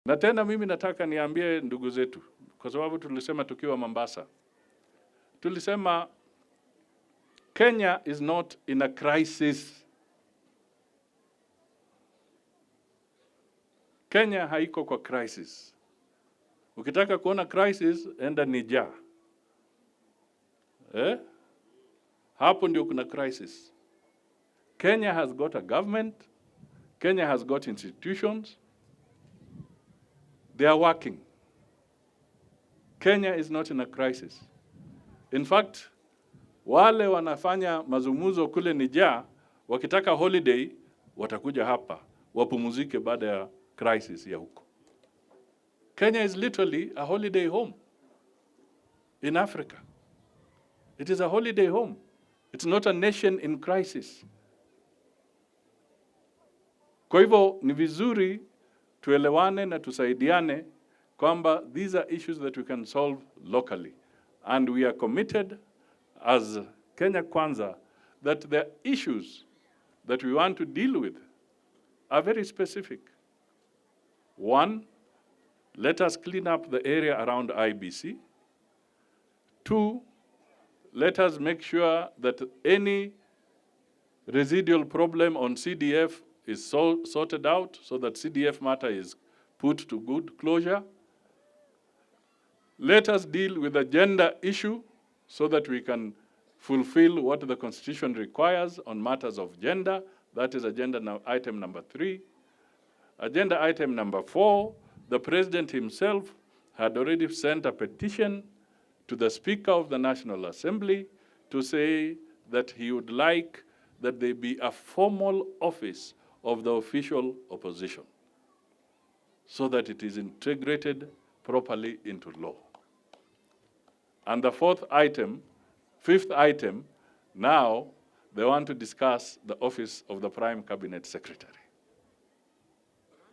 Na tena mimi nataka niambie ndugu zetu, kwa sababu tulisema tukiwa Mombasa, tulisema Kenya is not in a crisis. Kenya haiko kwa crisis. Ukitaka kuona crisis, enda Niger. Hapo ndio kuna crisis. Kenya has got a government. Kenya has got institutions. They are working. Kenya is not in a crisis. In fact, wale wanafanya mazungumzo kule Niger, wakitaka holiday, watakuja hapa, wapumzike baada ya crisis ya huko. Kenya is literally a holiday home in Africa. It is a holiday home. It's not a nation in crisis. Kwa hivyo ni vizuri tuelewane na tusaidiane kwamba these are issues that we can solve locally. And we are committed as Kenya Kwanza that the issues that we want to deal with are very specific. One, let us clean up the area around IBC. Two, let us make sure that any residual problem on CDF is sorted out so that CDF matter is put to good closure. Let us deal with the gender issue so that we can fulfill what the Constitution requires on matters of gender. That is agenda item number 3. Agenda item number 4, the President himself had already sent a petition to the Speaker of the National Assembly to say that he would like that there be a formal office of the official opposition so that it is integrated properly into law. And the fifth item, now they want to discuss the office of the Prime Cabinet Secretary.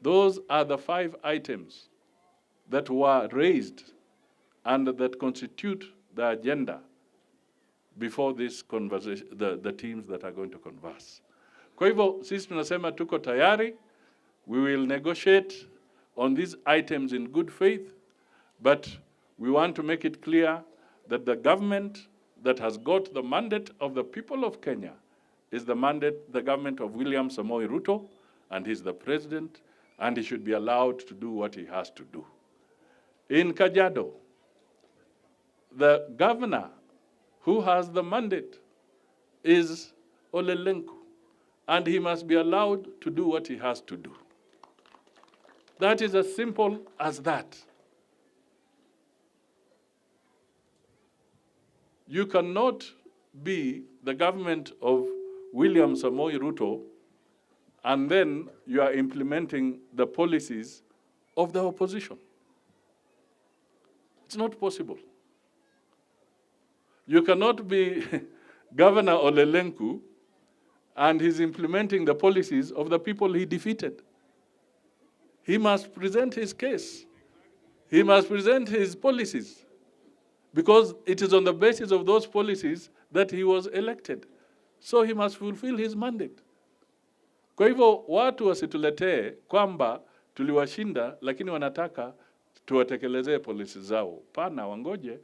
Those are the 5 items that were raised and that constitute the agenda before this conversation, the teams that are going to converse. Kwa hivyo, sisi tunasema tuko tayari. We will negotiate on these items in good faith, but we want to make it clear that the government that has got the mandate of the people of Kenya is the government of William Samoei Ruto, and he's the president, and he should be allowed to do what he has to do. In Kajiado, the governor who has the mandate is Ole Lenku, and he must be allowed to do what he has to do. That is as simple as that. You cannot be the government of William Samoei Ruto and then you are implementing the policies of the opposition. It's not possible. You cannot be Governor Ole Lenku and he's implementing the policies of the people he defeated. He must present his case. He must present his policies, because it is on the basis of those policies that he was elected. So he must fulfill his mandate. Kwa hivyo watu wasituletee kwamba tuliwashinda lakini wanataka tuwatekelezee polisi zao. Pana wangoje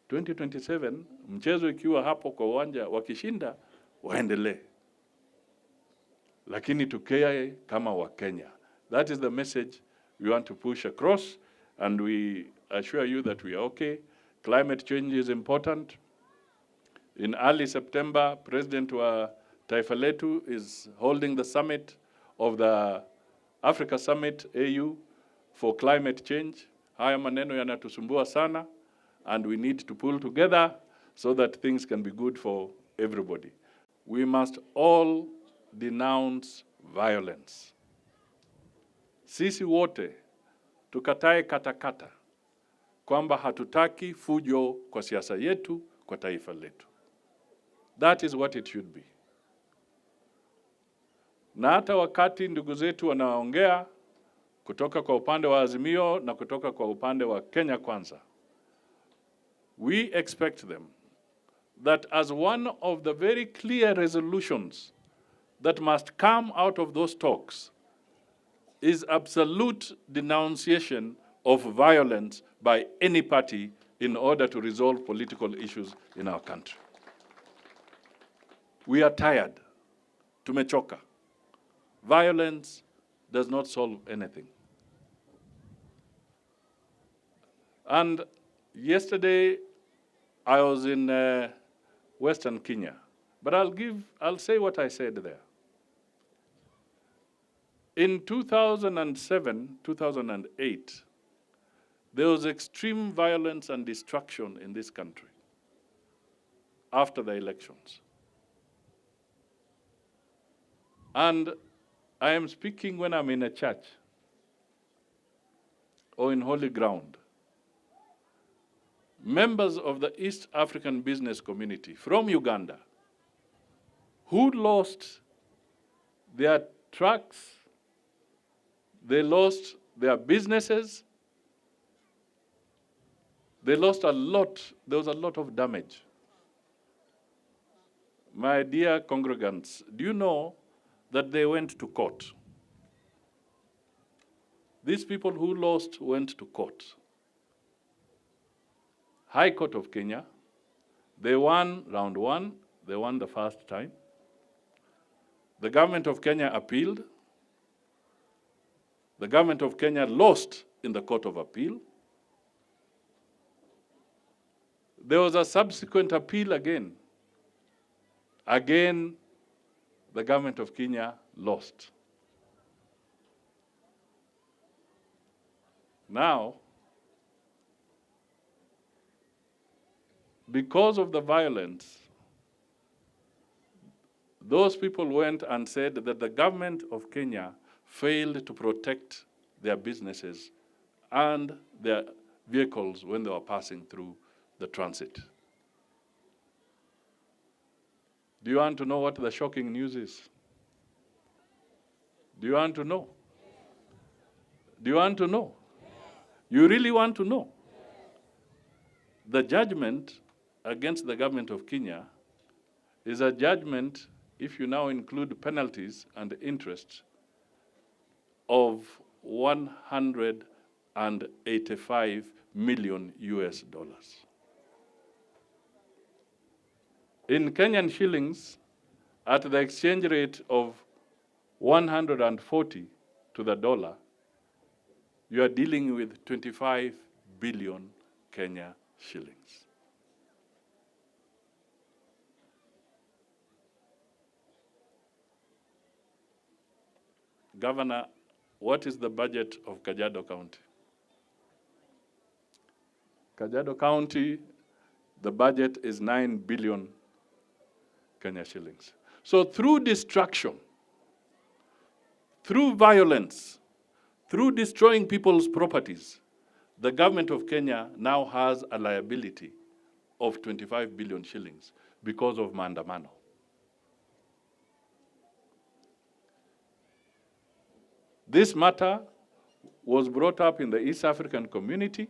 2027 mchezo ikiwa hapo kwa uwanja, wakishinda waendelee. Lakini tukae kama Wakenya. That is the message we want to push across, and we assure you that we are okay. Climate change is important. In early September, President wa Taifa Letu is holding the summit of the Africa Summit AU for climate change. Haya maneno yanatusumbua sana, and we need to pull together so that things can be good for everybody. We must all denounce violence. Sisi wote tukatae katakata kwamba hatutaki fujo kwa siasa yetu, kwa taifa letu. That is what it should be. Na hata wakati ndugu zetu wanaongea kutoka kwa upande wa Azimio na kutoka kwa upande wa Kenya Kwanza, we expect them that as one of the very clear resolutions that must come out of those talks is absolute denunciation of violence by any party in order to resolve political issues in our country. We are tired. Tumechoka. Violence does not solve anything. And yesterday, I was in Western Kenya, but I'll say what I said there. In 2007, 2008, there was extreme violence and destruction in this country after the elections. And I am speaking when I'm in a church or in holy ground. Members of the East African business community from Uganda who lost their trucks, they lost their businesses, they lost a lot, there was a lot of damage. My dear congregants, do you know that they went to court? These people who lost went to court. High Court of Kenya, they won round one, they won the first time. The government of Kenya appealed. The government of Kenya lost in the Court of Appeal. There was a subsequent appeal again. Again, the government of Kenya lost. Now, because of the violence, those people went and said that the government of Kenya failed to protect their businesses and their vehicles when they were passing through the transit. Do you want to know what the shocking news is? Do you want to know? Do you want to know? You really want to know? The judgment against the government of Kenya is a judgment, if you now include penalties and interest, of $185 million US. In Kenyan shillings, at the exchange rate of 140 to the dollar, you are dealing with 25 billion Kenya shillings. Governor, what is the budget of Kajiado County? Kajiado County, the budget is 9 billion Kenya shillings. So through destruction, through violence, through destroying people's properties, the government of Kenya now has a liability of 25 billion shillings because of maandamano. This matter was brought up in the East African community.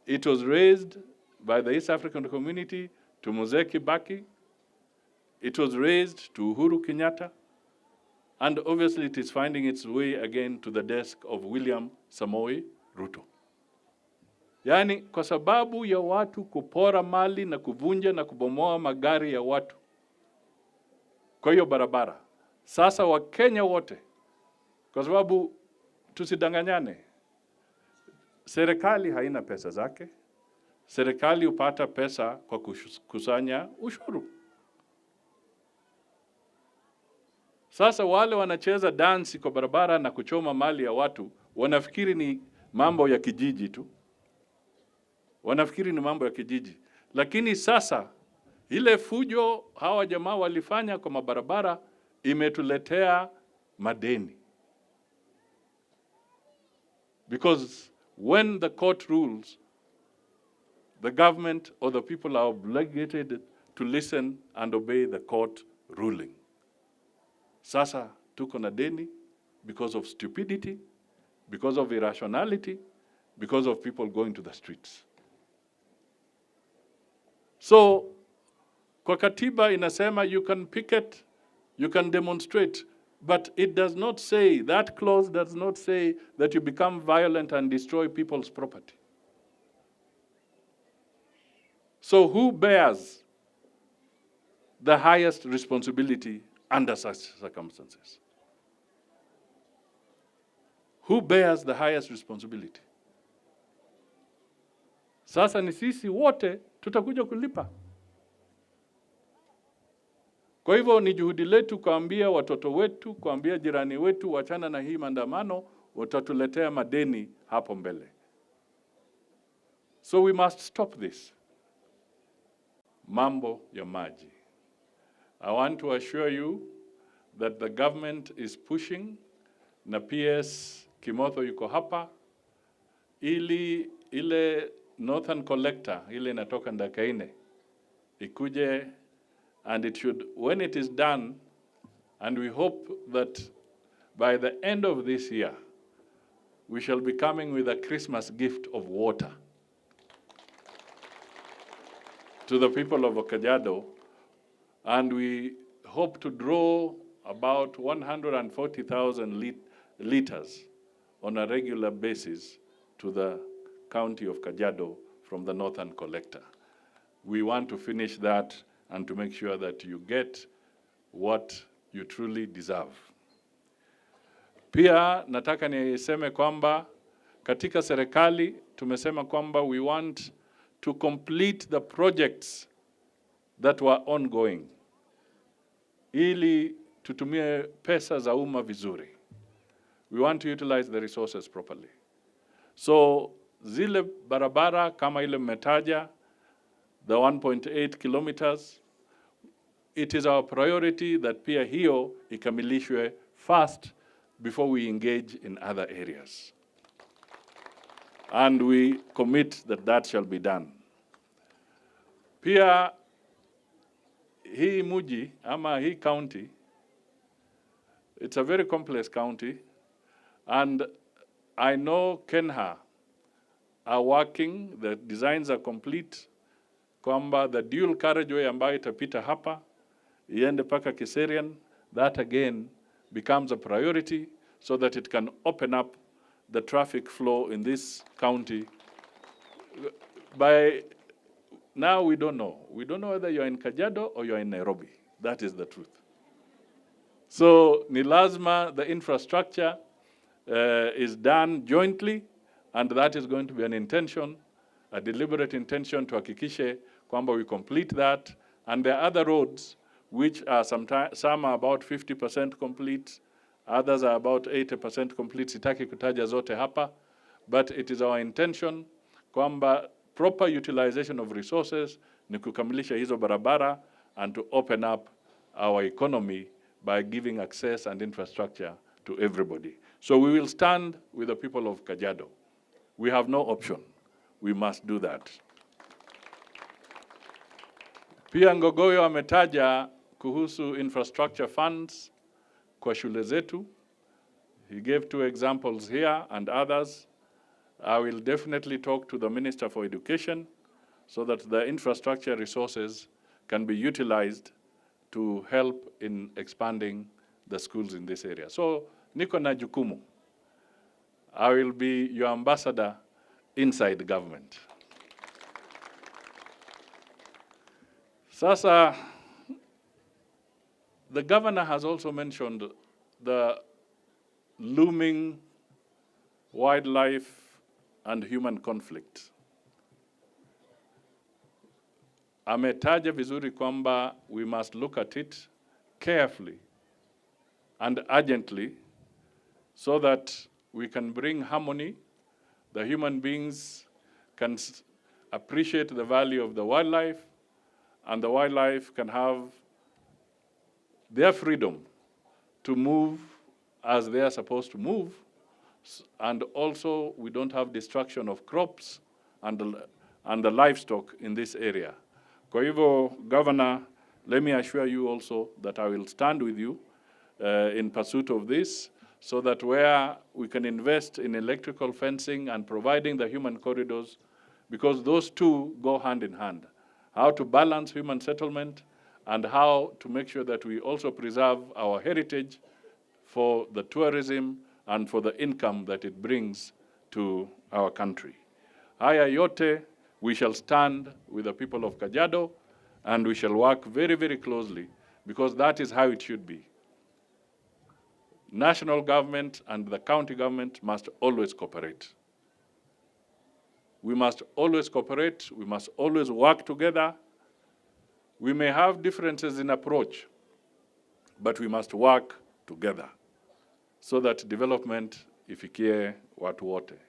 It was raised by the East African community to Mzee Kibaki. It was raised to Uhuru Kenyatta. And obviously it is finding its way again to the desk of William Samoei Ruto. Yaani kwa sababu ya watu kupora mali na kuvunja na kubomoa magari ya watu kwa hiyo barabara. Sasa Wakenya wote, kwa sababu tusidanganyane, serikali haina pesa zake, serikali hupata pesa kwa kukusanya ushuru. Sasa wale wanacheza dansi kwa barabara na kuchoma mali ya watu, wanafikiri ni mambo ya kijiji tu. Wanafikiri ni mambo ya kijiji. Lakini sasa, ile fujo hawa jamaa walifanya kwa mabarabara imetuletea madeni. Because when the court rules, the government or the people are obligated to listen and obey the court ruling. Sasa tuko na deni because of stupidity, because of irrationality, because of people going to the streets. So, kwa katiba inasema you can picket, you can demonstrate But it does not say, that clause does not say that you become violent and destroy people's property. So who bears the highest responsibility under such circumstances? Who bears the highest responsibility? Sasa ni sisi wote tutakuja kulipa. Kwa hivyo ni juhudi letu kuambia watoto wetu, kuambia jirani wetu, wachana na hii maandamano, watatuletea madeni hapo mbele. So we must stop this. Mambo ya maji. I want to assure you that the government is pushing, na PS Kimotho yuko hapa, ili ile Northern Collector, ile inatoka Ndakaine, ikuje, and it should, when it is done, and we hope that by the end of this year, we shall be coming with a Christmas gift of water to the people of Kajiado, and we hope to draw about 140,000 liters on a regular basis to the county of Kajiado from the Northern Collector. We want to finish that and to make sure that you get what you truly deserve. Pia nataka niseme kwamba katika serikali tumesema kwamba we want to complete the projects that were ongoing, ili tutumie pesa za umma vizuri. We want to utilize the resources properly. So zile barabara kama ile mmetaja, the 1.8 kilometers, it is our priority that pia hiyo ikamilishwe fast before we engage in other areas. And we commit that that shall be done. Pia hii muji ama hii county, it's a very complex county, and I know Kenha are working, the designs are complete, kwamba the dual carriageway ambayo itapita hapa, iende paka Kiserian, that again becomes a priority so that it can open up the traffic flow in this county. By now we don't know. We don't know whether you're in Kajiado or you're in Nairobi. That is the truth. So ni lazima the infrastructure is done jointly, and that is going to be an intention, a deliberate intention to hakikishe kwamba we complete that. And there are other roads which are some are about 50% complete, others are about 80% complete. Sitaki kutaja zote hapa, but it is our intention kwamba proper utilization of resources ni kukamilisha hizo barabara and to open up our economy by giving access and infrastructure to everybody. So we will stand with the people of Kajiado. We have no option. We must do that. Pia Ngogoyo ametaja kuhusu infrastructure funds kwa shule zetu. He gave 2 examples here and others. I will definitely talk to the Minister for Education so that the infrastructure resources can be utilized to help in expanding the schools in this area. So niko na jukumu. I will be your ambassador inside the government. Sasa, the governor has also mentioned the looming wildlife and human conflict. Ametaja vizuri kwamba we must look at it carefully and urgently so that we can bring harmony. The human beings can appreciate the value of the wildlife, and the wildlife can have their freedom to move as they are supposed to move, and also we don't have destruction of crops and the livestock in this area. Kwa hivyo, Governor, let me assure you also that I will stand with you in pursuit of this, so that where we can invest in electrical fencing and providing the human corridors, because those two go hand in hand. How to balance human settlement and how to make sure that we also preserve our heritage for the tourism and for the income that it brings to our country. Haya yote, we shall stand with the people of Kajiado and we shall work very, very closely, because that is how it should be. National government and the county government must always cooperate. We must always cooperate. We must always work together. We may have differences in approach, but we must work together so that development ifikie watu wote.